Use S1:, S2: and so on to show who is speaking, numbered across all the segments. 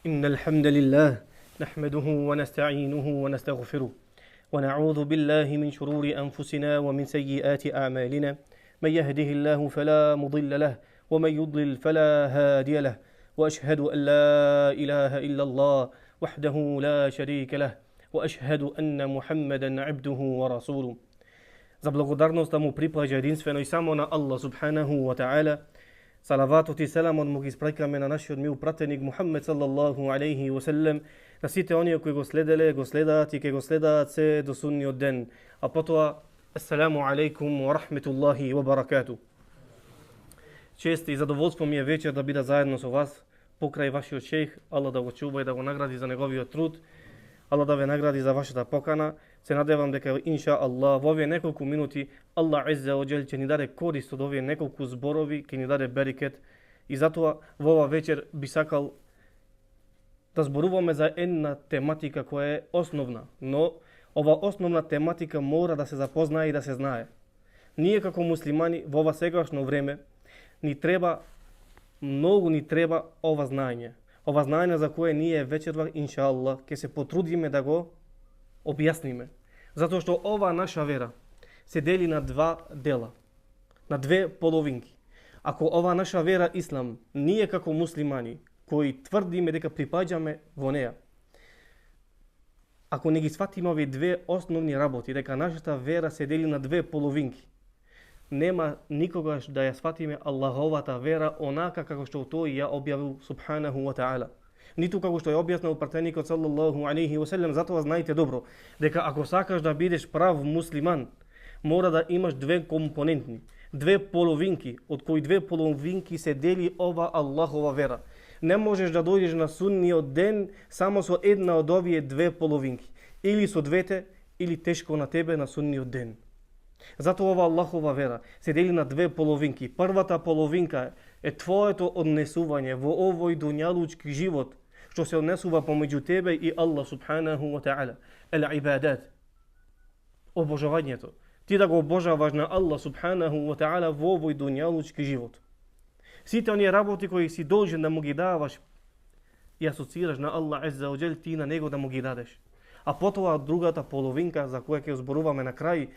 S1: إن الحمد لله نحمده ونستعينه ونستغفره ونعوذ بالله من شرور أنفسنا ومن سيئات أعمالنا من يهده الله فلا مضل له ومن يضلل فلا هادي له وأشهد أن لا إله إلا الله وحده لا شريك له وأشهد أن محمدا عبده ورسوله. За благодарност да му припаѓа единствено и само на Аллах субханаху ва таала. Салаватот и селамот му ги испрекаме на нашиот мил пратеник Мухаммед саллаллаху алейхи ва селем, на сите оние кои го следеле, го следаат и ке го следаат се до судниот ден. А потоа, ассаламу алейкум ва рахметуллахи ва баракату. Чест и задоволство ми е вечер да бида заедно со вас, покрај вашиот шејх. Аллах да го чува и да го награди за неговиот труд. Аллах да ве награди за вашата покана. Се надевам дека инша Аллах во овие неколку минути Аллах Азза ва Џел ќе ни даде корист од овие неколку зборови, ќе ни даде берекет. И затоа во ова вечер би сакал да зборуваме за една тематика која е основна, но ова основна тематика мора да се запознае и да се знае. Ние како муслимани во ова сегашно време ни треба ова знаење. Ова знаење за кое ние вечерва инша Аллах ќе се потрудиме да го објасниме. Затоа што ова наша вера се дели на два дела, на две половинки. Ако ова наша вера Ислам, ние како муслимани кои тврдиме дека припаѓаме во неа, ако не ги сватиме овие две основни работи, дека нашата вера се дели на две половинки, нема никогаш да ја сватиме Аллаховата вера онака како што тој ја објавил субханаху ва таала. Ниту како што ја објаснил пратеникот саллаллаху алейхи ва селем. Затоа знаете добро дека ако сакаш да бидеш прав муслиман, мора да имаш две компонентни, две половинки, од кои две половинки се дели ова Аллахова вера. Не можеш да дојдеш на судниот ден само со една од овие две половинки. Или со двете, или тешко на тебе на судниот ден. Затоа ова Аллахова вера се дели на две половинки. Првата половинка е твоето однесување во овој дуњалучки живот, што се однесува помеѓу тебе и Аллах субханаху ва таала. Ел-ибадат, обожавањето. Ти да го обожаваш на Аллах субханаху ва таала во овој дуњалучки живот. Сите оние работи кои си должен да му ги даваш и асоцираш на Аллах Азза ва Џел, ти на него да му ги дадеш. А потоа другата половинка за која ќе зборуваме на крај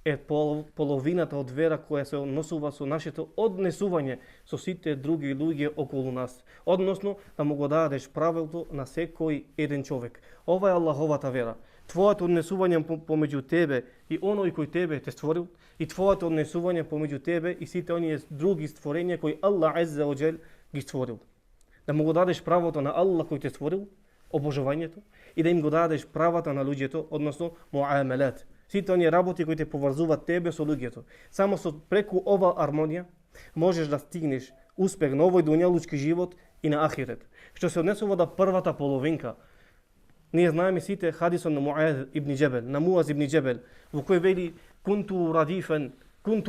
S1: е половината од вера која се однесува со нашето однесување со сите други луѓе околу нас. Односно, да му го дадеш правилото на секој еден човек. Ова е Аллаховата вера. Твоето однесување помеѓу тебе и оној кој тебе те створил, и твоето однесување помеѓу тебе и сите оние други створенија кои Аллах Азза ва Џел ги створил. Да му го дадеш правото на Аллах кој те створил, обожавањето, и да им го дадеш правата на луѓето, односно муамелат. Сите оние работи кои те поврзуваат тебе со луѓето. Само со преку ова армонија можеш да стигнеш успех на овој дуњалучки живот и на ахирет. Што се однесува до првата половинка, ние знаеме сите хадисот на Муаз ибн Џебел, на Муаз ибн Џебел, во кој вели кунту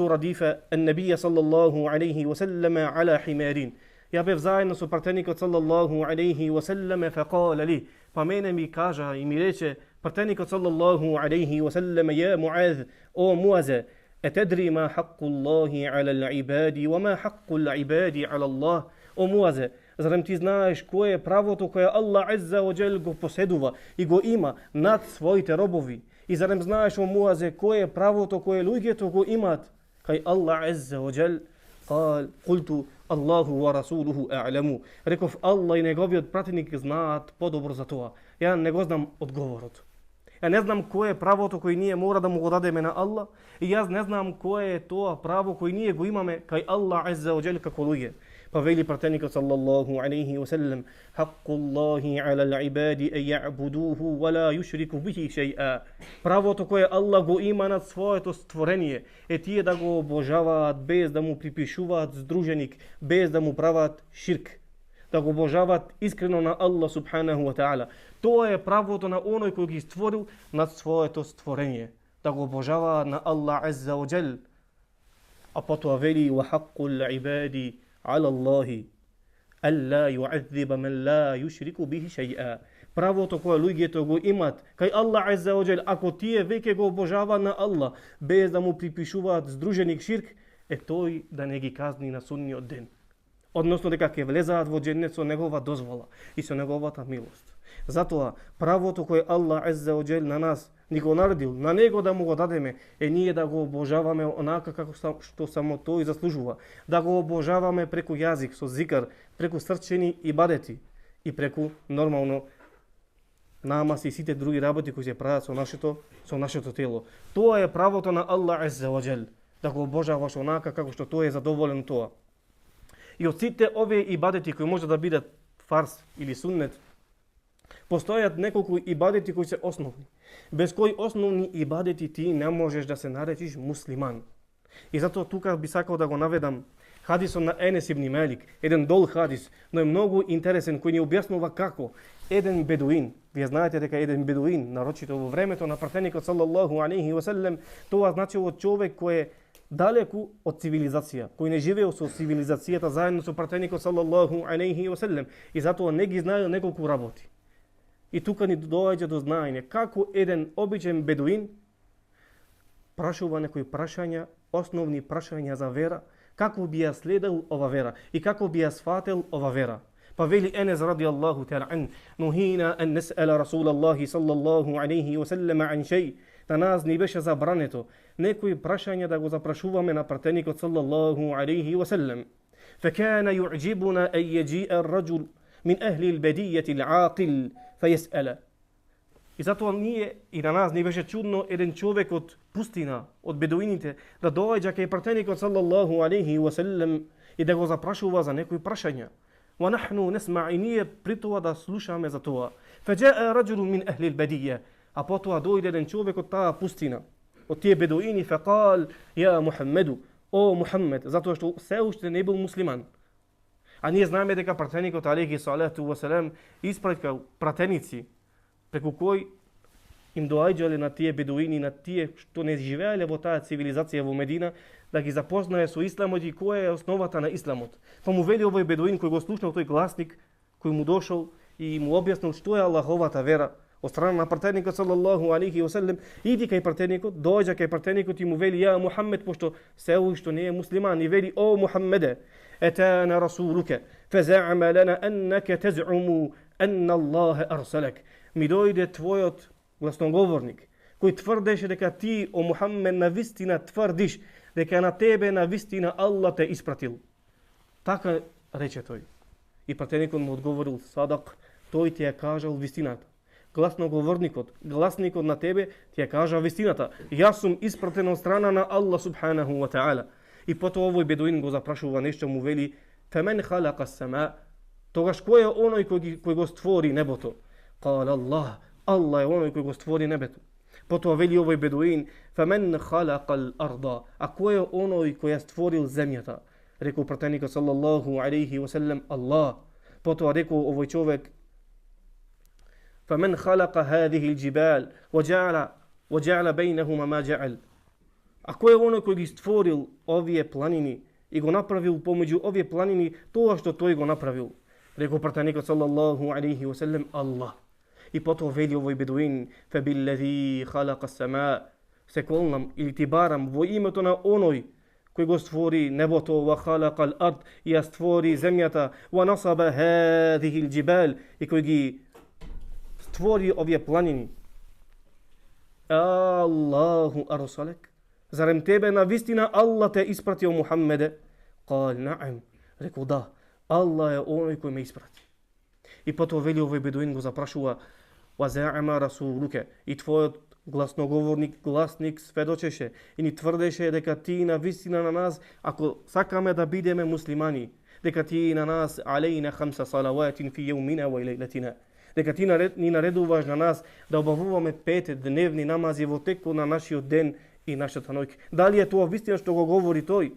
S1: радифа ан-набија саллаллаху алейхи ва селлем ала химарин. Ја бев заедно со пратеникот саллаллаху алейхи ва селлем фекале ли, па мене ми кажа и ми рече пратеникот саллаллаху алейхи ва селлем: ја Муаз, о Муазе, етедри ма хакку Аллахи ала ал-ибади ва ма хакку ал-ибади ала Аллах. О Муазе, зарем ти знаеш кое е правото кое Аллах Азза ва Џел го поседува и го има над своите робови? И зарем знаеш, о Муазе, кое е правото кое луѓето го имаат кај Аллах Азза ва Џел? Култу Аллаху ва расулуху а'ламу. Реков, Аллах и неговиот пратеник знаат подобро за тоа. Ја не го знам одговорот. Ја не знам кое е правото кој ние мора да му го дадеме на Аллах, и јас не знам кое е тоа право кој ние го имаме кај Аллах Азза ва Џел како луѓе. Па вели пратеникот саллаллаху алейхи ва селлем: хакку Аллахи ала ал-ибади ан ја'будуху ва ла јушрику бихи шеј'a. Правото кое Аллах го има над своето створение е тие да го обожаваат без да му припишуваат здруженик, без да му прават ширк, да го обожаваат искрено на Аллах субханаху ва таала. Тоа е правото на оној кој ги створил над своето створение, да го обожаваат на Аллах Азза ва Џел. А потоа вели: ва хакку ал-ибади ала Аллахи алла ю'адзиба мен ла юшрику бихи шеј'a. Правото кое луѓето го имат кај Аллах Азза ва Џел, ако тие веќе го обожава на Аллах без да му припишуваат здруженик ширк, е тој да не ги казни на судниот ден. односно дека ќе влезаат во џеннет со негова дозвола и со неговата милост. Затоа правото кое Аллах Азза ва Џел на нас ни го наредил, на него да му го дадеме, е ние да го обожаваме онака како што само тој заслужува, да го обожаваме преку јазик со зикар, преку срчени ибадети и преку нормално намаз и сите други работи кои се прават со нашето тело. Тоа е правото на Аллах Азза ва Џел, да го обожаваш онака како што тој е задоволен тоа. И од сите овие ибадети кои може да бидат фарз или суннет, постојат неколку ибадети кои се основни, без кои основни ибадети ти не можеш да се наречиш муслиман. И затоа тука би сакал да го наведам хадисот на Енес ибн Малик, еден дол хадис, но е многу интересен, кој ни објаснува како еден бедуин, вие знаете дека еден бедуин, нарочито во времето на пратеникот саллаллаху алейхи ва селем, тоа значило човек кој е далеку од цивилизација, кој не живеел со цивилизацијата заедно со пратеникот саллаллаху алейхи ва селем, и затоа не ги знаел неколку работи. И тука ни доаѓа до знаење како еден обичен бедуин прашува некои прашања, основни прашања за вера, како би ја следел ова вера и како би ја свател ова вера. Па вели Енес ради Аллаху та'ala ан, нухина ан нес'ала Расулаллахи саллаллаху алейхи ва селем ан шеј, на нас ни беше забрането некои прашања да го запрашуваме на пратеникот саллаллаху алейхи ва селем. Фекана ю'џибуна ан јеџи'а ar-раџул min ahli al-badiyati al-aqil fayas'ala. И затоа ние и на нас ни беше чудно еден човек од пустина, од бедуините, да доаѓа кај пратеникот саллаллаху алейхи ва селем и да го запрашува за некои прашања. Wa nahnu nasma' и ние при тоа да слушаме за тоа. Фаџа'a раџулун min ahli al-badiyya, а потоа дојде еден човек од таа пустина, од тие бедуини, фaqal ја Мухаммеду, о Мухаммед, затоа што се уште не бил муслиман. А ние знаеме дека пратеникот алейхи салату ва селем испратил пратеници преку кој им доаѓале на тие бедуини, на тие што не живееле во таа цивилизација во Медина, да ги запознае со исламот и која е основата на исламот. Па му вели овој бедуин кој го слушнал тој гласник, кој му дошол и му објаснил што е Аллаховата вера од страна на пратеникот саллаллаху алейхи ва селем, иди кај пратеникот, доаѓа кај пратеникот и му вели ја Мухаммед, пошто се уште не е муслиман, и вели о Мухаммеде, етана расулука фаза'ама лана аннака таз'уму анна Аллах арсалак. Ми дојде твојот гласноговорник, кој тврдеше дека ти, о Мухаммед, на вистина тврдиш дека на тебе на вистина Аллах те испратил. Така рече тој. И пратеникот му одговорил, садак, тој ти ја кажал вистината. Гласникот на тебе ти ја кажа вистината. Јас сум испратен од страна на Аллах субханаху ва та'ала. И потоа овој бедуин го запрашува нешто, му вели, фамен халака сама, тогаш кој е оној кој го створи небото? Кал Аллах, Аллах е оној кој го створи небето. Потоа вели овој бедуин, фамен халака ал-арда, а кој е оној кој ја створил земјата? Рекол пратеникот саллаллаху алейхи ва селем, Аллах. Потоа рекол овој човек, فمن خلق هذه الجبال وجعل بينهما ما جعل. А кој е оној кој ги створил овие планини и го направил помеѓу овие планини тоа што тој го направил? Рекол пратеникот саллаллаху алейхи ва селем, Аллах. И потоа вели овој бедуин, фабиллади халака сама, се колнам или ти барам во името на оној кој го створи небото, ва халака ал-ард, и ја створи земјата, ва насаба хадихи al-џибал, и кој ги створи овие планини. Аллаху арсалак. Зарем тебе на вистина Аллах те испратил, Мухаммеде? Кал наам. Рекол да, Аллах е оној кој ме испрати. И потоа вели овој бедуин го запрашува, ва за'ама расулука, и твојот гласник сведочеше и ни тврдеше дека ти на вистина на нас, ако сакаме да бидеме муслимани, дека ти на нас алейна хамса салаватин фи јаумина ва лейлатина, дека ти ни наредуваш на нас да обавуваме 5 дневни намази во текот на нашиот ден и нашата ноќ. Дали е тоа вистина што го говори тој?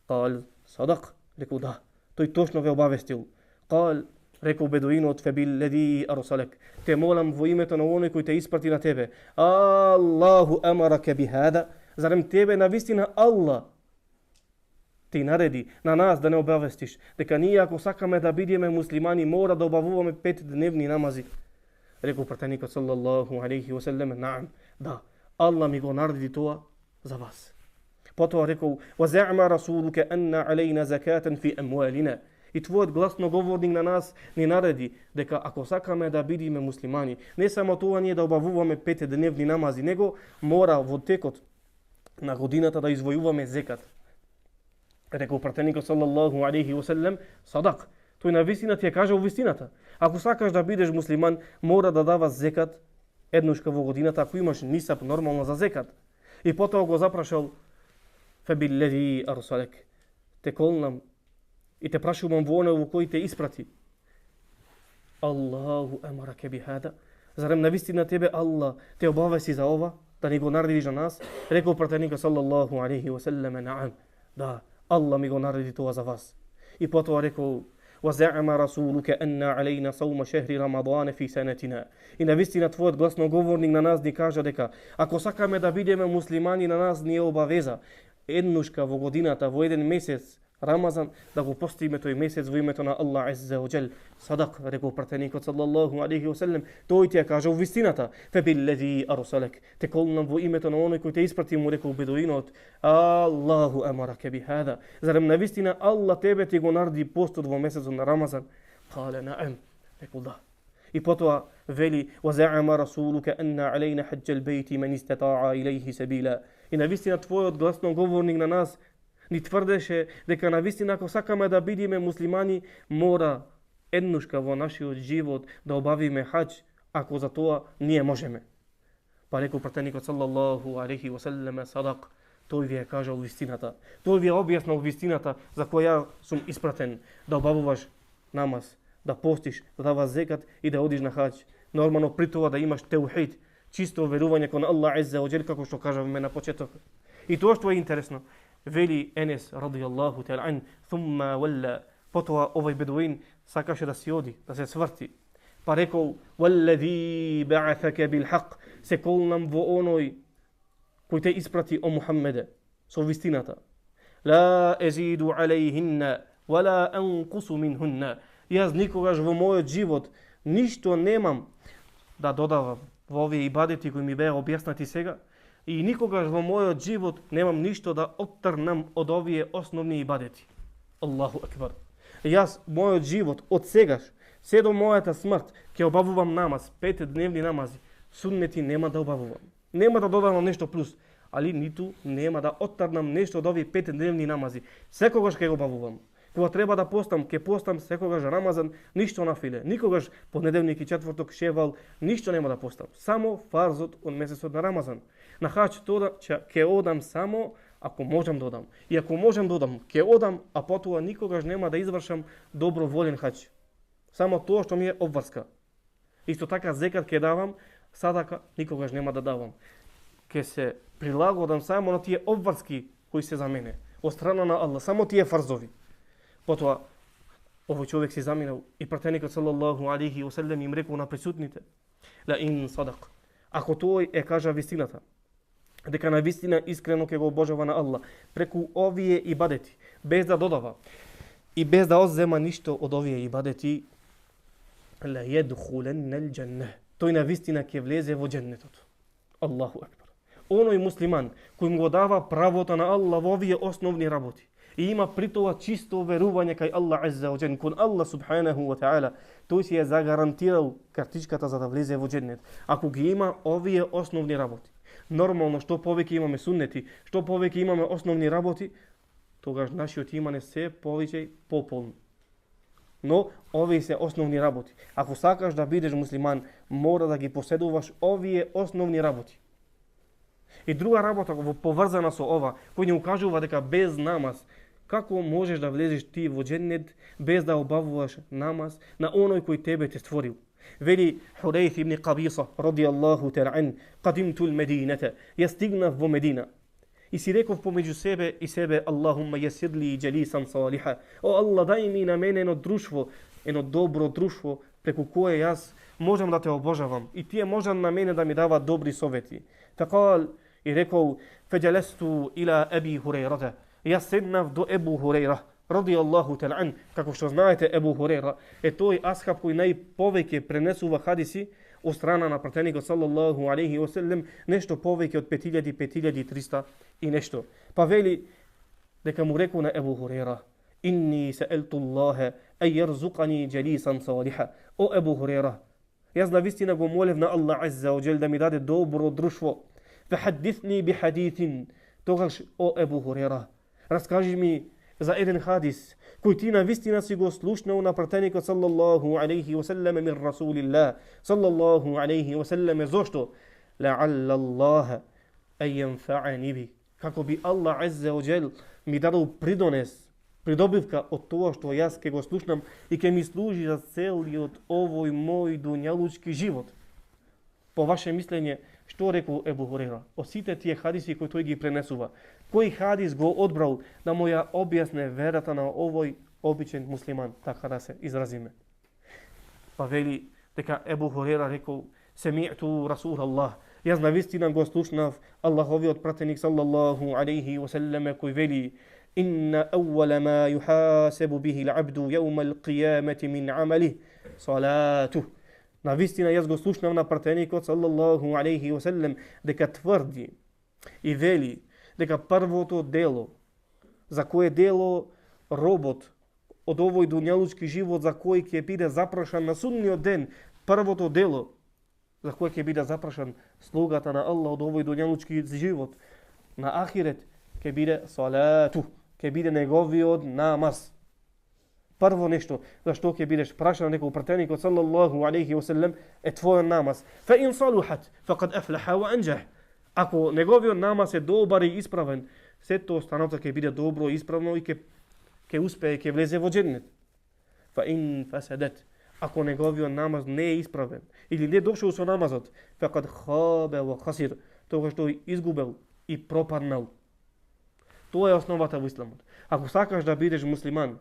S1: Кал садак, рекол да, тој точно ве обавестил. Кал, рекол бедуинот, фабиллади арсалак, те молам во името на оној кој те испрати на тебе. Аллаху амарака бихада, зарем тебе на вистина Аллах ти нареди на нас да не обавестиш дека ние ако сакаме да бидеме муслимани мора да обавуваме 5 дневни намази? Рекол пратеникот саллаллаху алейхи ва селем, наам, да, Аллах ми го нареди тоа за вас. Потоа рекол, ва за'ма расулука анна алейна закатан фи амвалина, И твојот гласноговорник на нас ни нареди дека ако сакаме да бидиме муслимани, не само тоа ние да обавуваме 5-дневни намази, него мора во текот на годината да извојуваме зекат. Рекол пратеникот саллаллаху алейхи ва саллем, садак. Тој на вистина ти ја кажа вистината. Ако сакаш да бидеш муслиман, мора да даваш зекат еднушка во годината, ако имаш нисаб нормално за зекат. И потоа го запрашал фабиллади арсалек. Те колнам и те прашувам во оној во кој те испрати. Аллаху амараке бихада. Зарем на вистина тебе Аллах те обавеси за ова, да ни го наредиш на нас? Рекол пратеникот саллаллаху алейхи ва саллем, наам. Да, Аллах ми го нареди тоа за вас. И потоа рекол وَزَعَمَ رَسُولُكَ أَنَّ عَلَيْنَا صَوْمَ شَهْرِ رَمَضَانَ فِي سَنَتِنَا. И навистина твојот гласноговорник на нас ни кажа дека ако сакаме да бидеме муслимани, на нас ни е обавеза еднушка во годината, во еден месец Рамазан, да го постиме тој месец во името на Аллах Азза ва Джал. Садак, рекол пратеникот саллаллаху алейхи ва саллем, тој ти ја кажа вистината. Фабиллади арсалек. Те колнам во името на оној кој те испрати, му рекол бедуинот. Аллаху амараке бихада. Зарем на вистина Аллах тебе ти го нареди постот во месецот на Рамазан? Кале наам. Рекол да. И потоа вели وَزَعَمَ رَسُولُكَ أَنَّ عَلَيْنَا حَجَّ الْبَيْتِ مَنِ اسْتَطَاعَ إِلَيْهِ سَبِيلًا. И на вистина твојот гласноговорник на нас ни тврдеше дека на вистина ако сакаме да бидиме муслимани, мора еднушка во нашиот живот да обавиме хаџ, ако за тоа ние можеме. Па рекол пратеникот саллаллаху алейхи ва саллем, садак. Тој ви е кажал вистината. Тој ви е објаснал вистината за која сум испратен, да обавуваш намаз, да постиш, да даваш зекат и да одиш на хаџ. Нормално при тоа да имаш теухид, чисто верување кон Аллах Азза ва Джал, како што кажавме на почеток. И тоа што е интересно, вели Енес радијаллаху та'ала ан, thumma walla, потоа овој бедуин сакаше да си оди, да се сврти. Па рекол, валлади ба'атака билхaq, се колнам во оној кој те испрати о Мухаммеде со вистината. Ла езиду алейхинна, вала анқусу минхунна. Јас никогаш во мојот живот ништо немам да додавам во овие ибадети кои ми беа објаснати сега, и никогаш во мојот живот немам ништо да оттрнам од овие основни ибадети. Аллаху акбар. Јас мојот живот од сегаш се до мојата смрт ќе обавувам намаз, 5-дневни намази. Суннети нема да обавувам. Нема да додавам нешто плюс, али ниту нема да оттрнам нешто од овие 5-дневни намази. Секогаш ќе го обавувам. Кога треба да постам, ќе постам секогаш Рамазан, ништо на филе. Никогаш понеделник и четврток, шевал, ништо нема да постам. Само фарзот од месецот на Рамазан. На хаџ тоа ќе одам само ако можам да одам. И ако можам да одам, ќе одам, а потоа никогаш нема да извршам доброволен хаџ. Само тоа што ми е обврска. Исто така зекат ќе давам, садака никогаш нема да давам. Ќе се прилагодам само на тие обврски кои се за мене. Од страна на Аллах, само тие фарзови. Потоа овој човек се заминал и пратеникот саллаллаху алейхи ва саллем им рекол на присутните: ла ин садак. Ако тој е кажа вистината, дека на вистина искрено ќе го обожава на Аллах преку овие ибадети, без да додава и без да одзема ништо од овие ибадети, ла једхуленна алџанна. Тој на вистина ќе влезе во џеннетот. Аллаху акбар. Оној муслиман кој му го дава правото на Аллах во овие основни работи и има при тоа чисто верување кај Аллах Азза ва Джал, кон Аллах субханаху ва та'ала, тој си е загарантирал картичката за да влезе во џеннет. Ако ги има овие основни работи. Нормално, што повеќе имаме суннети, што повеќе имаме основни работи, тогаш нашиот иман е се повеќе пополн. Но овие се основни работи. Ако сакаш да бидеш муслиман, мора да ги поседуваш овие основни работи. И друга работа поврзана со ова, кој ни укажува дека без намаз, како можеш да влезеш ти во џеннет без да обавуваш намаз на оној кој тебе те створил. Вели Хурейф ибн Кабиса радијаллаху та'ала ан, qadimtu al-Madinata, ја стигнав во Медина. И си реков помеѓу себе и себе: Аллахумма јасир ли џалисан салиха. О Аллах, дај ми на мене едно друштво, едно добро друштво преку кое јас можам да те обожавам и тие можам на мене да ми дават добри совети. Факал, и рекол: фаџалесту ила Аби Хурейрата. Јас седнав до Ебу Хурейра радијаллаху та'ала ан. Како што знаете, Ебу Хурейра е тој асхаб кој најповеќе пренесува хадиси од страна на пратеникот саллаллаху алейхи ва саллем, нешто повеќе од 5300 и нешто. Па вели дека му рекол на Ебу Хурейра: Inni sa'altu Allaha an yarzuqani jalisan saliha. O Ebu Hurera, jaz na vistina го молев на Allah Azza wa Jal da mi dade dobro društvo. Fahaddithni bi hadithin. Тогаш, о Ебу Хурера, раскажи ми за еден хадис кој ти на вистина си го слушнал на пратеникот саллаллаху алейхи ва саллем мин Расулилlah саллаллаху алейхи ва саллем. Зошто? Ла'алла Аллаха ан јанфа'ани би. Како би Allah Azza wa Jal ми дадол придобивка од тоа што јас ке го слушнам и ке ми служи за целиот овој мој дуњалучки живот. По ваше мислење, што рекол Ебу Хурера? Од сите тие хадиси кои тој ги пренесува, кој хадис го одбрал да му ја објасне верата на овој обичен муслиман, така да се изразиме? Па вели дека Ебу Хурера рекол: Семи'ту Расулаллах, јас навистина го слушнав Аллаховиот пратеник саллаллаху алейхи ва саллем кој вели: Инна awwala ma yuhasabu bihi al-'abdu yawma al-qiyamati min 'amalihi salatuh. Навистина јас го слушнав на пратеникот саллаллаху алейхи ва саллем дека тврди и вели дека првото дело, за кое дело робот од овој дуњалучки живот за кој ќе биде запрашан на судниот ден, првото дело за кој ќе биде запрашан слугата на Аллах од овој дуњалучки живот на ахирет ќе биде салату, ќе биде неговиот намаз. Прво нешто за што ќе бидеш прашан некој пратеникот саллаллаху алейхи ва саллем е твојот намаз. Фа ин салухат фақад афлаха ва анџах. Ако неговиот намаз е добар и исправен, сето останато ќе биде добро и исправно и ќе успее, ќе влезе во џеннет. Фа ин фасадат. Ако неговиот намаз не е исправен или не дошол со намазот, фақад хаба ва хасир, тогаш тој изгубел и пропаднал. Тоа е основата во исламот. Ако сакаш да бидеш муслиман,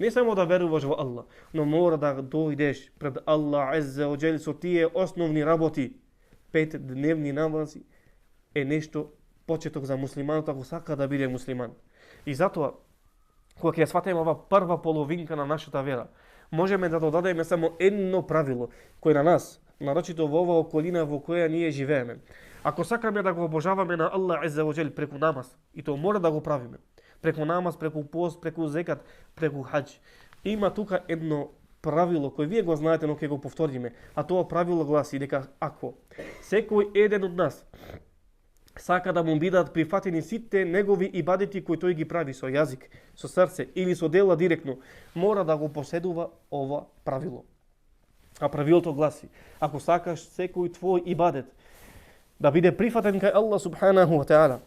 S1: не само да веруваш во Аллах, но мора да дојдеш пред Аллах Азза ва Джал со тие основни работи. 5 дневни намази е нешто почеток за муслиманот ако сака да биде муслиман. И затоа, кога ќе сватиме ова прва половинка на нашата вера, можеме да додадеме само едно правило, кој на нас, нарочито во оваа околина во која ние живееме. Ако сакаме да го обожаваме на Аллах Азза ва Джал преку намаз, и тоа мора да го правиме, преку намаз, преку пост, преку зекат, преку хадж. Има тука едно правило кој вие го знаете, но ќе го повториме. А тоа правило гласи дека ако секој еден од нас сака да му бидат прифатени сите негови ибадети кои тој ги прави со јазик, со срце или со дела директно, мора да го поседува ова правило. А правилото гласи: ако сакаш секој твој ибадет да биде прифатен кај Аллах субханаху ва таала,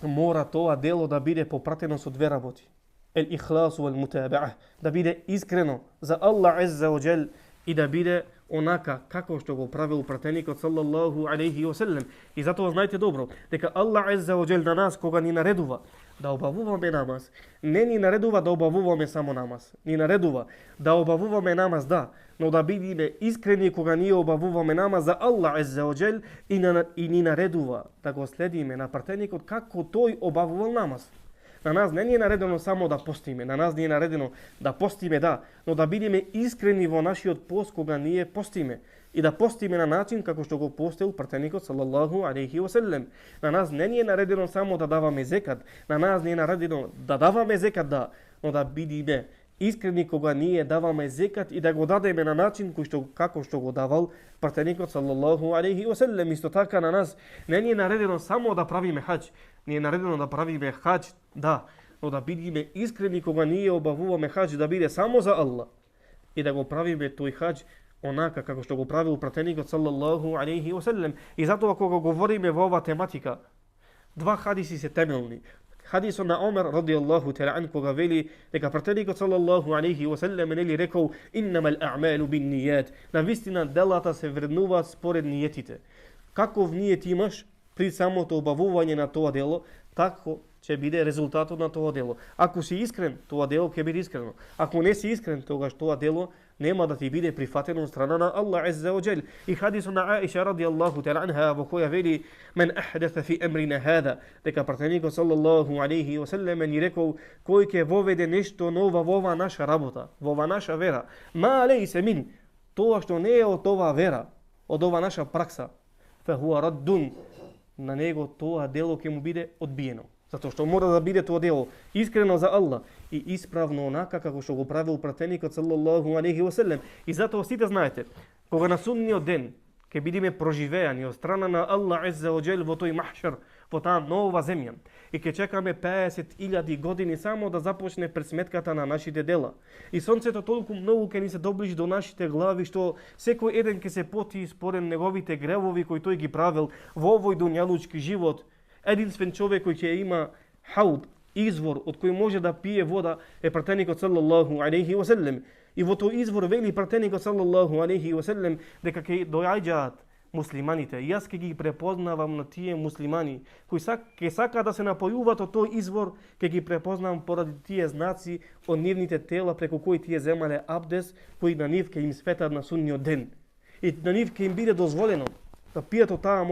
S1: мора тоа дело да биде попратено со две работи. Ел-ихласу вал-мутаба'a, да биде искрено за Аллах Азза ва Джал и да биде онака како што го правил пратеникот саллаллаху алейхи ва саллем. И затоа знаете добро дека Аллах Азза ва Джал на нас кога ни наредува да обавуваме намаз, не ни наредува да обавуваме само намаз. Ни наредува да обавуваме намаз, да, но да бидеме искрени кога ние обавуваме намаз за Аллах Азза ва Джал и ни наредува да го следиме на пратеникот како тој обавувал намаз. На нас не ни е наредено само да постиме, на нас ни е наредено да постиме, да, но да бидеме искрени во нашиот пост кога ние постиме и да постиме на начин како што го постил пратеникот саллаллаху алейхи ва саллем. На нас не ни е наредено само да даваме зекат, на нас ни е наредено да даваме зекат, да, но да бидеме искрени кога ние даваме зекат и да го дадеме на начин како што го давал пратеникот саллаллаху алейхи ва саллем. Исто така на нас не ни е наредено само да правиме хадж, ни е наредено да правиме хадж, да, но да бидеме искрени кога ние обавуваме хадж да биде само за Аллах и да го правиме тој хадж онака како што го правил пратеникот саллаллаху алейхи ва саллем. И затоа кога говориме во оваа тематика, два хадиси се темелни. Хадисот на Омер радијаллаху та'ала ан кога вели дека пратеникот саллаллаху алейхи ва саллем нели рекол: иннамал а'малу биннијат, навистина делата се вреднуваат според нијетите. Каков нијет имаш при самото обавување на тоа дело, тако ќе биде резултатот на тоа дело. Ако си искрен, тоа дело ќе биде искрено. Ако не си искрен, тогаш тоа дело нема да ти биде прифатено од страна на Аллах Азза ва Джал. И хадисот на Аиша радијаллаху та'ала анха во која вели: мен ахдатha фи амрина хада, дека пратеникот саллаллаху алейхи ва саллем ни рекол: кој ќе воведе нешто ново во оваа наша работа, во оваа наша вера, ма лейса мин, тоа што не е од оваа вера, од оваа наша пракса, фа хуа раддун, на него тоа дело ќе му биде одбиено. Затоа што мора да биде тоа дело искрено за Аллах и исправно онака како што го правил пратеникот саллаллаху алейхи ва селем. И затоа сите знаете, кога на судниот ден ќе бидеме проживеани од страна на Аллах азza wa jal во тој махшер, во таа нова земја, и ќе чекаме 50.000 години само да започне пресметката на нашите дела. И сонцето толку многу ќе ни се доближи до нашите глави што секој еден ќе се поти според неговите гревови кои тој ги правил во овој дуњалучки живот. Единствен човек кој ќе има хауд, извор од кој може да пие вода е пратеникот саллаллаху алейхи ва селем. И во тој извор вели пратеникот саллаллаху алейхи ва селем дека ќе доаѓаат муслиманите. Јас ќе ги препознавам на тие муслимани кои ќе сака да се напојуваат од тој извор, ќе ги препознавам поради тие знаци од нивните тела преку кои тие земале абдес, кои на нив ќе им светат на судниот ден. И на нив ќе им биде дозволено да пијат од таа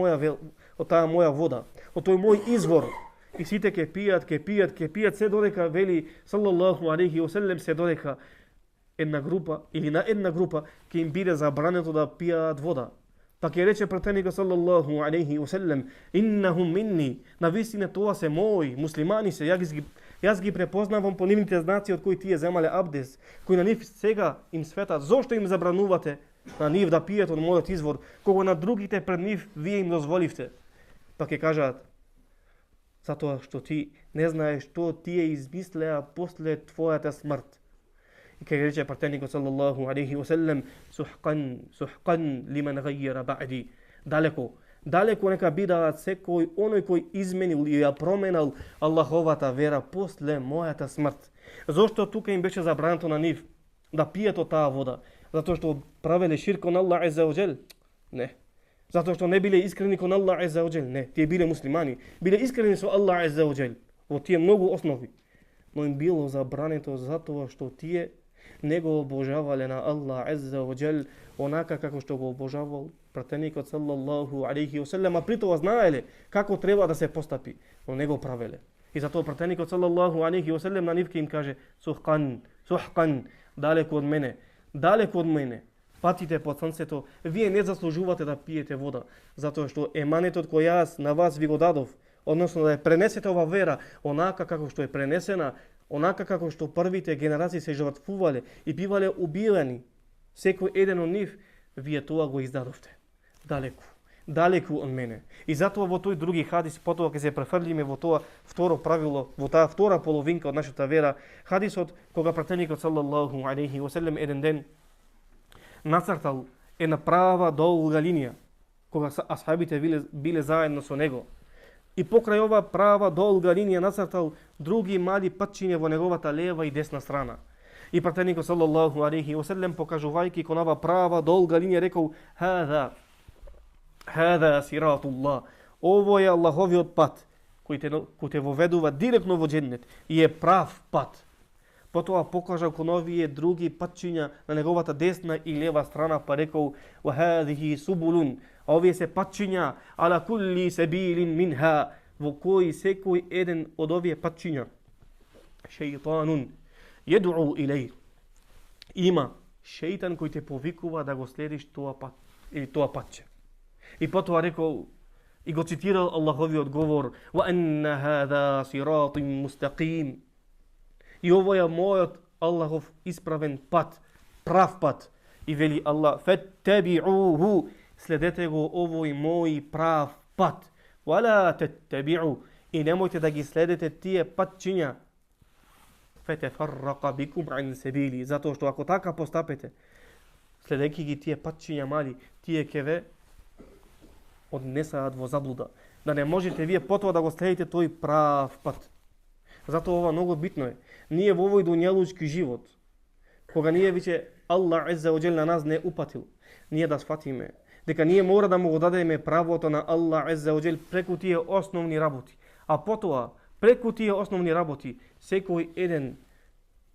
S1: моја вода, од тој мој извор. И сите ќе пијат се додека вели саллаллаху алейхи ва селем, се додека една група или на една група ќе им биде забрането да пијат вода. Па ќе рече пратеникот саллаллаху алейхи ва селем: "Иннахум минни", навистина тоа се мои, муслимани се, јас ги препознавам по нивните знаци од кои тие земале абдес, кои на нив сега им светат. Зошто им забранувате на нив да пијат од мојот извор, кога на другите пред нив вие им дозволивте? Па ќе кажаат: затоа што ти не знаеш што тие измислеа после твојата смрт. И ќе рече пратеникот саллаллаху алейхи ва селем: сухкан лиман гайра ба'ди. Далеко нека бидаат секој оној кој изменил и ја променал Аллаховата вера после мојата смрт. Зошто тука им беше забрането на нив да пијат од таа вода? Затоа што правеле ширк кон Аллах азza wa jal? Не. Затоа што не биле искрени кон Аллах азza wa jal? Не. Тие биле муслимани, биле искрени со Аллах азza wa jal во тие многу основи. Но им било забрането затоа што тие не го обожавале на Аллах азza wa jal онака како што го обожавал пратеникот саллаллаху алейхи ва селем, а при тоа знаеле како треба да се постапи, но не го правеле. И затоа пратеникот саллаллаху алейхи ва селем на нив ќе им каже: сухкан, далеку од мене, патите под сонцето, вие не заслужувате да пиете вода, затоа што еманетот кој јас на вас ви го дадов, односно да ја пренесете ова вера онака како што е пренесена, онака како што првите генерации се жртвувале и бивале убивани, секој еден од нив, вие тоа го издадовте. Далеку од мене. И затоа во тој други хадис, потоа ќе се префрлиме во тоа второ правило, во таа втора половинка од нашата вера, хадисот кога пратеникот саллаллаху алейхи ва селем еден ден нацртал една права долга линија, кога асхабите биле заедно со него. И покрај ова права долга линија нацртал други мали патчиња во неговата лева и десна страна. И пратеникот саллаллаху алейхи ва селем, покажувајќи кон ова права долга линија, рекол: Хада сиратуллах. Ово е Аллаховиот пат, кој те воведува директно во џеннет и е прав пат. Потоа покажал кон овие други патчиња на неговата десна и лева страна, па рекол: Ва хадихи субулун. Овие се патчиња ала кулли сабилин минха, во кој секој еден од овие патчиња шејтанун једуу илеј. Има шејтан кој те повикува да го следиш тоа пат или тоа патче. И потоа рекол и го цитирал Аллаховиот говор: Ва анна хада сиратин мустaqим. И ово е мојот Аллахов исправен пат, прав пат. И вели Аллах: фаттаби'уху, следете го овој мој прав пат. Вала таттаби'у, и немојте да ги следете тие патчиња. Фатафарраqa бикум ан сабили, затоа што ако така постапете, следејќи ги тие патчиња мали, тие ќе ве однесаат во заблуда, да не можете вие потоа да го следите тој прав пат. Затоа ова многу битно е. Ние во овој дуњалучки живот, кога ние виќе Аллах азza wa jal на нас не упатил, ние да сфатиме дека ние мора да му го дадеме правото на Аллах азza wa jal преку тие основни работи, а потоа преку тие основни работи секој еден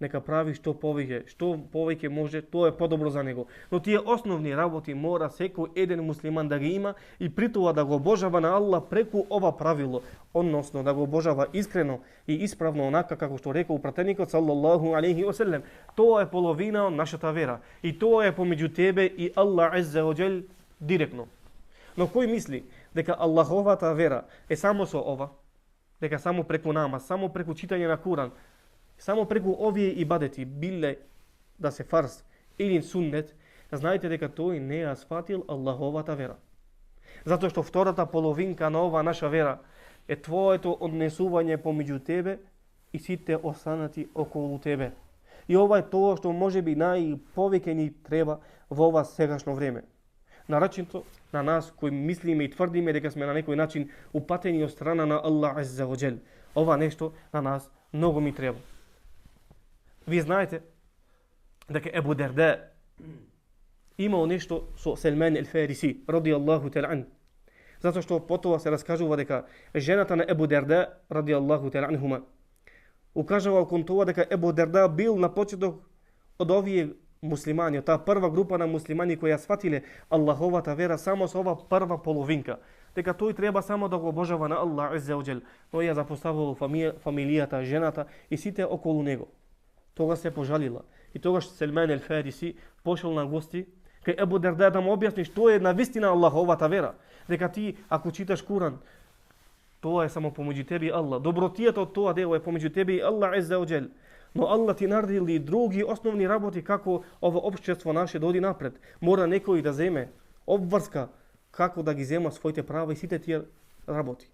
S1: нека прави што повеќе може, тоа е подобро за него. Но тие основни работи мора секој еден муслиман да ги има и при тоа да го обожава на Аллах преку ова правило, односно да го обожава искрено и исправно онака како што рекол пратеникот саллаллаху алейхи ва селем. Тоа е половина од нашата вера и тоа е помеѓу тебе и Аллах азza wa jal директно. Но кој мисли дека Аллаховата вера е само со ова, дека само преку намаз, само преку читање на Куран, само преку овие ибадети, биле да се фарз или суннет, знаете дека тој не ја сфатил Аллаховата вера. Затоа што втората половинка на ова наша вера е твоето однесување помеѓу тебе и сите останати околу тебе. И ова е тоа што можеби најповеќе ни треба во ова сегашно време. Нарачито на нас кои мислиме и тврдиме дека сме на некој начин упатени од страна на Аллах Азза ва Џел. Ова нешто на нас многу ми треба. Ви знаете дека Ебу Дерда имал нешто со Селман ел-Фариси, ради Аллаху тел ан. Затоа што потоа се раскажува дека жената на Ебу Дерда, ради Аллаху тел анхума, укажувал кон тоа дека Ебу Дерда бил на почеток од овие муслимани, таа прва група на муслимани кои ја сватиле Аллаховата вера само со ова прва половинка. Дека тој треба само да го обожава на Аллах Азза ва Џел, но ја запоставувал фамилијата, жената и сите околу него. Тогаш се пожалила. И тогаш Селман ел-Фариси пошел на гости кај Ебу Дерда да му објасни што е навистина Аллаховата вера. Дека ти, ако читаш Куран, тоа е само помеѓу тебе и Аллах. Добротијата од тоа дело е помеѓу тебе и Аллах Азза ва Џел. Но Аллах ти наредил и други основни работи како ова општество наше да оди напред. Мора некој да земе обврска како да ги зема своите права и сите тие работи.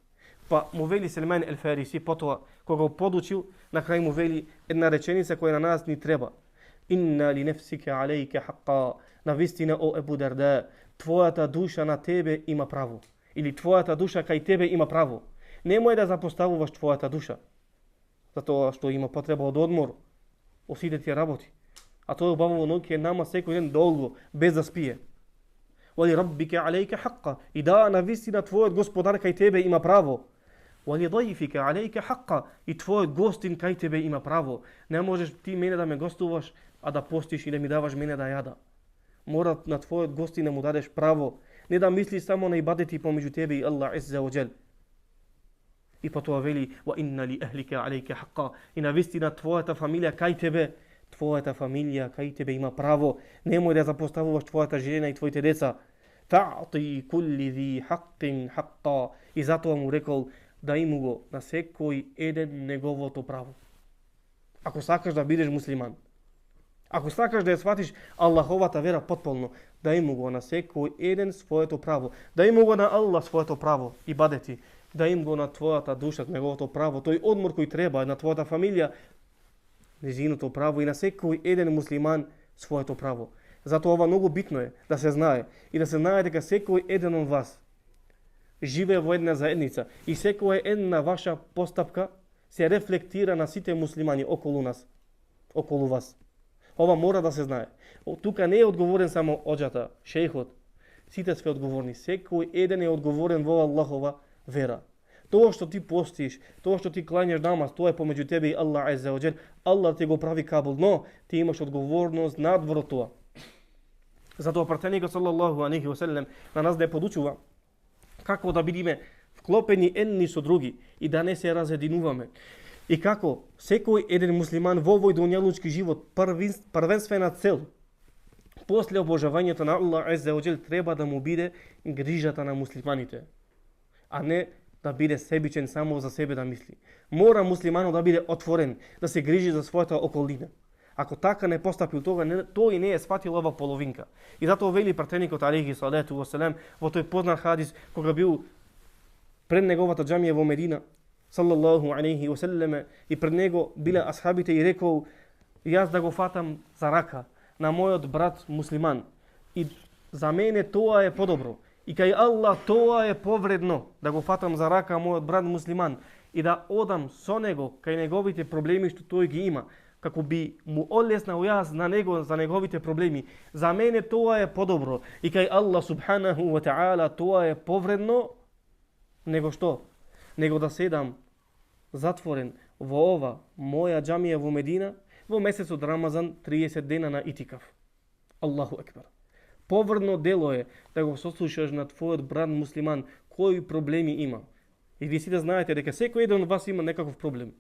S1: Па му вели Селман ел-Фариси, потоа кога го подучил, на крај му вели една реченица која на нас ни треба. Инна ли нефсика алейка хаққа. Навистина о Ебу Дерда, твојата душа на тебе има право. Или твојата душа кај тебе има право. Немој да запоставуваш твојата душа. Затоа што има потреба од одмор, од сите тие работи. А тој убаво ноќе нама секој ден долго, без да спие. Вали раббика алейка хаққа. И да, навистина твојот господар кај тебе има право. Вали дајфика алейка хаққа. И твојот гостин кај тебе има право. Не можеш ти мене да ме гостуваш, а да постиш и да ми даваш мене да јада. Мора на твојот гостин да му дадеш право. Не да мислиш само на ибадети помеѓу тебе и Аллах Азза ва Џел. И потоа вели ва инна ли ахлика алейка хаққа. И навистина твојата фамилија кај тебе, твојата фамилија кај тебе има право. Немој да запоставуваш твојата жена и твоите деца. Таъти кулли зи хаққин хаққа. И затоа му рекол да иму го на секој еден неговото право. Ако сакаш да бидеш муслиман, ако сакаш да ја сватиш Аллаховата вера потполно, да иму го на секој еден своето право, да иму го на Аллах своето право, ибадети, да им го на твојата душа, неговото право, тој одмор кој треба, на твојата фамилија, незиното право и на секој еден муслиман своето право. Затоа ова многу битно е да се знае и да се знае дека секој еден од вас живее во една заедница и секоја една ваша постапка се рефлектира на сите муслимани околу нас, околу вас. Ова мора да се знае. Тука не е одговорен само оџата, шејхот. Сите сме одговорни. Секој еден е одговорен во Аллахова вера. Тоа што ти постиш, тоа што ти клањаш намаз, тоа е помеѓу тебе и Аллах Азза ва Џел. Аллах ти го прави кабул, но ти имаш одговорност надвор од тоа. Затоа пратеникот салаллаху алейхи ва селем на нас да ја подучува како да бидиме вклопени едни со други и да не се разединуваме. И како секој еден муслиман во овој дуњалучки живот првенствена цел после обожавањето на Аллах Азза ва Џел треба да му биде грижата на муслиманите, а не да биде себичен само за себе да мисли. Мора муслиманот да биде отворен, да се грижи за својата околина. Ако така не постапил тога, тој не е сватил ова половинка. И затоа вели пратеникот алейхи салату ва селам во тој познат хадис кога бил пред неговата џамија во Медина, салаллаху алейхи ва селем, и пред него биле асхабите и рекол: јас да го фатам за рака на мојот брат муслиман. И за мене тоа е подобро. И кај Аллах тоа е повредно да го фатам за рака мојот брат муслиман и да одам со него кај неговите проблеми што тој ги има, како би му олеснал јас на него за неговите проблеми. За мене тоа е подобро. И кај Аллах субханаху ва таала тоа е повредно, него што? Него да седам затворен во ова моја џамија во Медина во месецот Рамазан 30 дена на итикаф. Аллаху екбар. Повредно дело е да го сослушаш на твојот брат муслиман кои проблеми има. И ви сите знаете дека секој еден од вас има некаков проблем.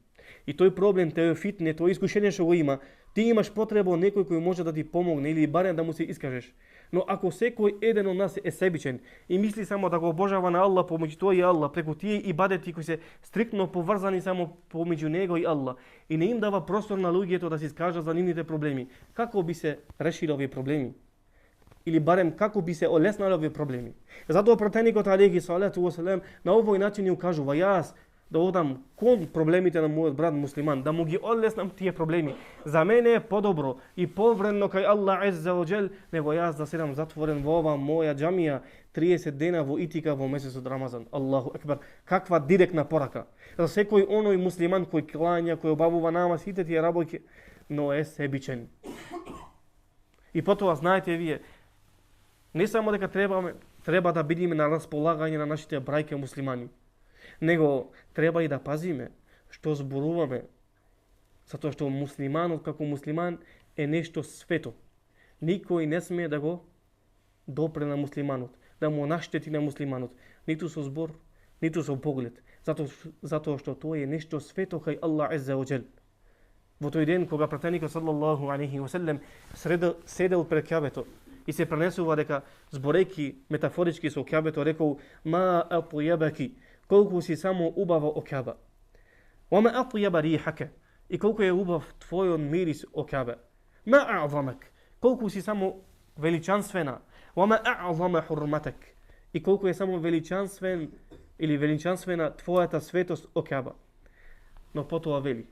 S1: И тој проблем те е фитне, тој искушение што го има, ти имаш потреба од некој кој може да ти помогне или барем да му се искажеш. Но ако секој еден од нас е себичен и мисли само да го обожава на Аллах помеѓу тој и Аллах, преку тие ибадети кои се стриктно поврзани само помеѓу него и Аллах, и не им дава простор на луѓето да се искажат за нивните проблеми, како би се решили овие проблеми? Или барем како би се олеснали овие проблеми? Затоа пратеникот алейхи салату ва селем на овој начин ни укажува: јас да одам кон проблемите на мојот брат муслиман, да му ги олеснам тие проблеми. За мене е подобро и повредно кај Аллах азза ва џел него јас да седам затворен во ова моја џамија 30 дена во итика во месецот Рамазан. Аллаху екбер, каква директна порака. За секој оној муслиман кој клања, кој обавува намаз, сите тие работи, но е себичен. И потоа знаете вие, не само дека треба да бидеме на располагање на нашите брајке муслимани, него треба и да пазиме што зборуваме, затоа што муслиманот како муслиман е нешто свето. Никој не смее да го допре на муслиманот, да му наштети на муслиманот, ниту со збор, ниту со поглед, затоа што тоа е нешто свето кај Аллах азза ва џел. Во тој ден кога пратеникот саллаллаху алейхи ва селем седел пред Кјабето и се пренесува дека зборејќи метафорички со Кјабето рекол: ма атјабаки, колку си само убава о Кјаба. Вама атјаба рихака, и колку е убав твојот мирис о Кјаба. Ма аъзамак, колку си само величанствена. Вама аъзама хурматак, и колку е само величанствен или величанствена твојата светост о Кјаба. Но потоа вели: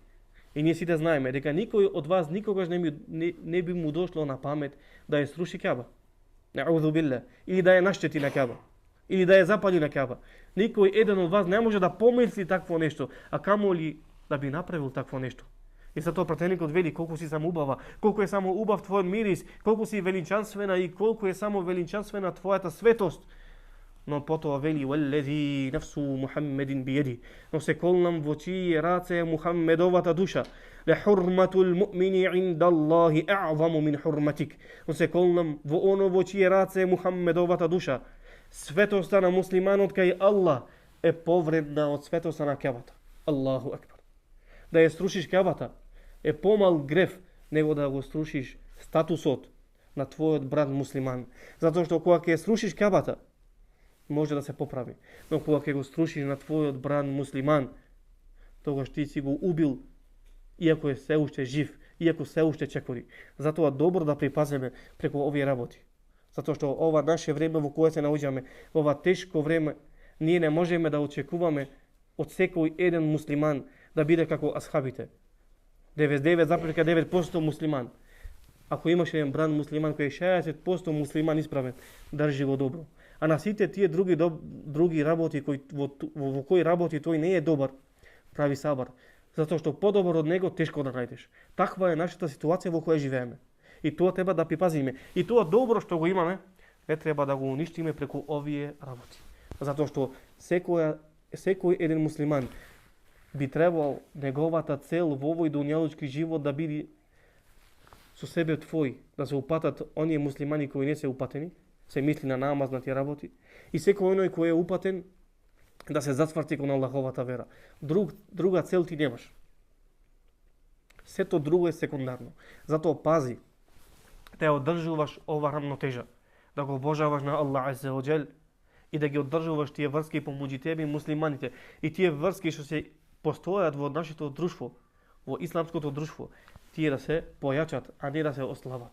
S1: и ние сите знаеме дека никој од вас никогаш не би му дошло на памет да ја сруши Кјаба. Наъузу билла, или да ја наштети на Кјаба, или да ја запали на Кјаба. Никој еден од вас не може да помисли такво нешто, а камоли да би направил такво нешто. И затоа пратеникот вели: колку си само убава, колку е само убав твојот мирис, колку си величанствена и колку е само величанствена твојата светост. Но потоа вели: валлези нафсу Мухаммедин биједи, но се колнам во чие раце Мухаммедовата душа. Ле хурматул муъмини инда Аллахи аъзаму мин хурматик, но се колнам во оно во чие раце Мухаммедовата душа. Светоста на муслиманот кај Аллах е повредна од светоста на Кјабата. Аллаху екбар. Да ја срушиш Кјабата е помал греф него да го срушиш статусот на твојот брат муслиман. Затоа што кога ќе срушиш Кјабата, може да се поправи. Но кога ќе го срушиш на твојот брат муслиман, тогаш ти си го убил, иако е се уште жив, иако се уште чекори. Затоа добро да припазиме преку овие работи. Затоа што ова наше време во кое се наоѓаме, ова тешко време, ние не можеме да очекуваме од секој еден муслиман да биде како асхабите. 99,9% муслиман. Ако имаш еден брат муслиман кој е 60% муслиман исправен, држи го добро. А на сите тие други работи во кои работи тој не е добар, прави сабар. Затоа што подобар од него тешко да најдеш. Таква е нашата ситуација во која живееме. И тоа треба да припазиме. И тоа добро што го имаме, не треба да го уништиме преку овие работи. Затоа што секој еден муслиман би требал неговата цел во овој дуњалучки живот да биде со себе твој, да се упатат оние муслимани кои не се упатени, се мисли на намаз, на тие работи, и секој оној кој е упатен да се засврти кон Аллаховата вера. Друга цел ти немаш. Сето друго е секундарно. Затоа пази да ја одржуваш ова рамнотежа, да го обожаваш на Аллах азза ва џел и да ги одржуваш тие врски помеѓу тебе и муслиманите, и тие врски што се постојат во нашето друштво, во исламското друштво, тие да се појачат, а не да се ослабат.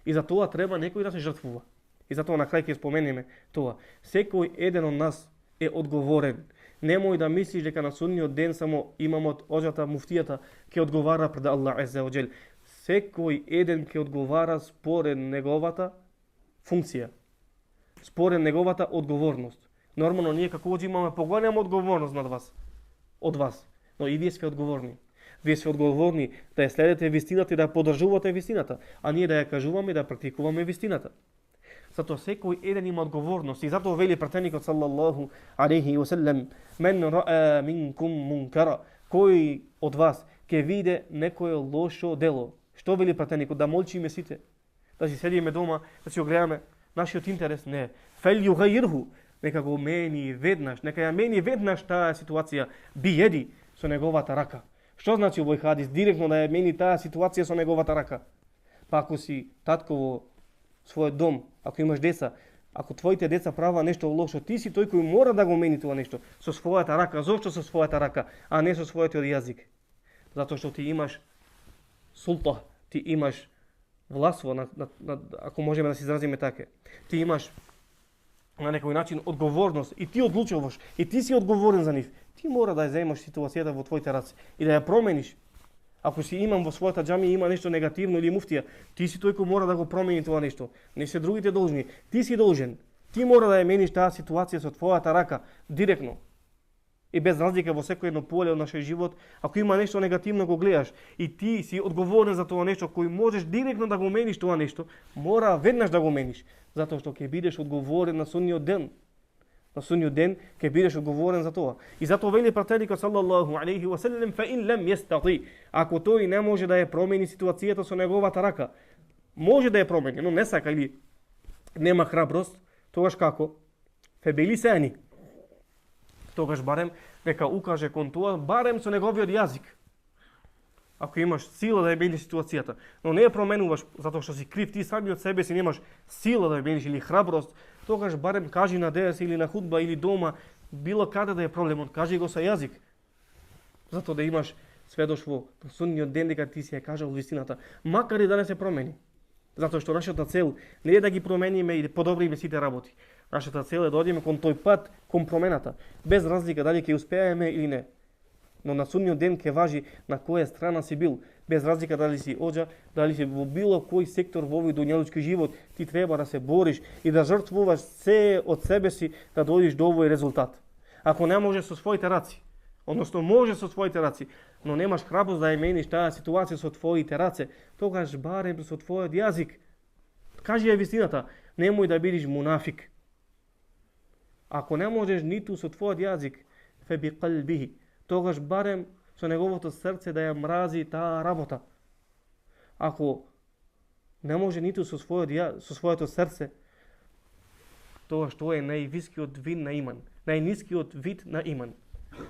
S1: И за тоа треба некој да се жртвува. И затоа на крај ќе споменеме тоа. Секој еден од нас е одговорен. Немој да мислиш дека на судниот ден само имамот, оџата, муфтијата ќе одговара пред Аллах азза ва џел. Секој еден ќе одговара според неговата функција, според неговата одговорност. Нормално ние како оџи имаме поголема одговорност од вас, но и вие сте одговорни. Вие сте одговорни да ја следите вистината и да поддржувате вистината, а ние да ја кажуваме и да практикуваме вистината. Затоа секој еден има одговорност и затоа вели пратеникот саллаллаху алейхи ва селем: мен ра'a минкум мункара, кој од вас ќе види некое лошо дело. Што вели пратеникот? Да молчиме сите, да си седиме дома, да си огледаме нашиот интерес? Не. Фел югайирху, нека го мени веднаш, нека ја мени веднаш таа ситуација биеди со неговата рака. Што значи овој хадис? Директно да ја мени таа ситуација со неговата рака. Па ако си татко својот дом, ако имаш деца, ако твоите деца прават нешто лошо, ти си тој кој мора да го мени тоа нешто со својата рака. Зошто со својата рака, а не со својот јазик? Затоа што ти имаш султа, ти имаш властво, ако можеме да се изразиме така. Ти имаш на некој начин одговорност и ти одлучуваш, и ти си одговорен за нив. Ти мора да ја земаш ситуацијата во твоите раце и да ја промениш. Ако си имам во својата џамија има нешто негативно или муфтија, ти си тој кој мора да го промени тоа нешто. Не се другите должни. Ти си должен. Ти мора да ја мениш таа ситуација со твојата рака директно. И без разлика во секој едно поле од нашиот живот, ако има нешто негативно го гледаш и ти си одговорен за тоа нешто кој можеш директно да го мениш тоа нешто, мора веднаш да го мениш, затоа што ќе бидеш одговорен на судниот ден. На судниот ден ќе бидеш одговорен за тоа. И затоа вели пратеникот саллаллаху алейхи ва селем фа ин лем јестати, ако тој не може да ја промени ситуацијата со неговата рака, може да ја промени, но не сака или нема храброст, тогаш како? Фе билисани. Тогаш барем нека укаже кон тоа, барем со неговиот јазик. Ако имаш сила да ја мениш ситуацијата, но не ја променуваш затоа што си крив, ти сами од себе си немаш сила да ја мениш или храброст, тогаш барем кажи на дерс или на худба или дома, било каде да е проблемот, кажи го со јазик. Затоа да имаш сведоштво во судниот ден дека ти си ја кажал вистината, макар и да не се промени. Затоа што нашата цел не е да ги промениме и да подобриме сите работи. Нашата цел е да одиме кон тој пат, кон промената, без разлика дали ќе успееме или не. Но на судниот ден ќе важи на која страна си бил, без разлика дали си оџа, дали си во било кој сектор во овој дуњалучки живот, ти треба да се бориш и да жртвуваш се од себе си да дојдеш до овој резултат. Ако не можеш со своите раци, односно можеш со своите раци, но немаш храброст да ја мениш таа ситуација со твоите раце, тогаш барем со твојот јазик. Кажи ја вистината, немој да бидеш мунафик. Ако не можеш ниту со твојот јазик, фе би қалбихи, тогаш барем со неговото срце да ја мрази таа работа. Ако не може ниту со своето срце, тогаш тоа е највискиот вид на иман, најнискиот вид на иман.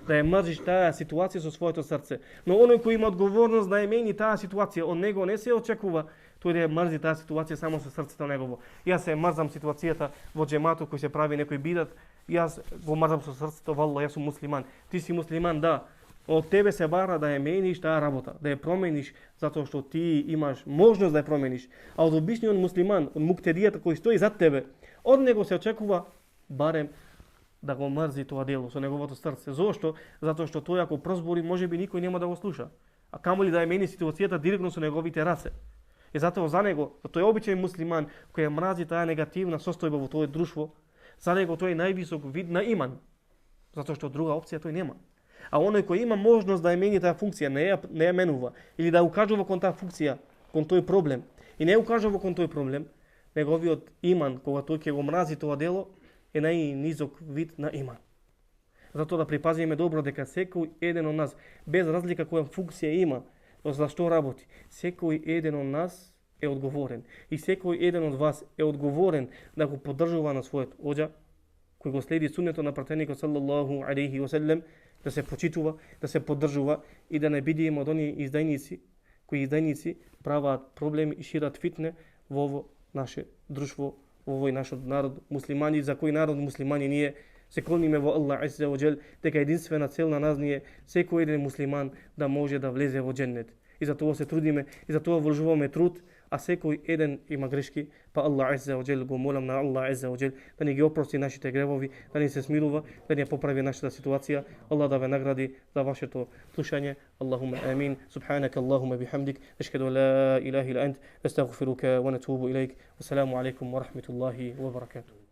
S1: Да ја мрзиш таа ситуација со своето срце. Но оној кој има одговорност да ја мени таа ситуација, од него не се очекува тој да ја мрзи таа ситуација само со срцето негово. Јас се мрзам ситуацијата во џематот кој се прави некој бидат, јас го мрзам со срцето, валла, јас сум муслиман. Ти си муслиман, да. Од тебе се бара да ја мениш таа работа, да ја промениш, затоа што ти имаш можност да ја промениш. А од обичниот муслиман, од муктедијата кој стои зад тебе, од него се очекува барем да го мрзи тоа дело со неговото срце. Зошто? Затоа што тој ако прозбори, можеби никој нема да го слуша. А камоли да ја мени ситуацијата директно со неговите раце. И затоа за него, тој е обичен муслиман кој ја мрази таа негативна состојба во тој друштво, за него тој е највисок вид на иман. Затоа што друга опција тој нема. А оној кој има можност да ја мени таа функција, не ја менува или да укажува кон таа функција, кон тој проблем, и не укажува кон тој проблем, неговиот иман кога тој ќе го мрази тоа дело е најнизок вид на иман. Затоа да припазиме добро дека секој еден од нас, без разлика која функција има, за што работи, секој еден од нас е одговорен. И секој еден од вас е одговорен да го поддржува на својот оџа, кој го следи суннето на пратеникот саллаллаху алейхи ва селем, да се почитува, да се поддржува и да не бидеме од оние издајници, кои издајници прават проблеми и шират фитне во ово наше друштво, во овој нашот народ муслимани, за кој народ муслимани ние се клониме во Аллах азза ва џел, дека единствена цел на нас ние секој еден муслиман да може да влезе во џеннет. И за тоа се трудиме, и за тоа вложуваме труд, а секој еден има грешки, па Аллах азза ва џел го молам на Аллах азза ва џел да ни ги опрости нашите гревови, да ни се смилува, да ни поправи нашата ситуација. Аллах да ве награди за вашето слушање. Аллахума амин. Субханака Аллахума бихамдик, ашхаду ла илаха illa ant, настагфирука ва натубу илейк. Ассаламу алейкум ва рахматуллахи ва баракатуh.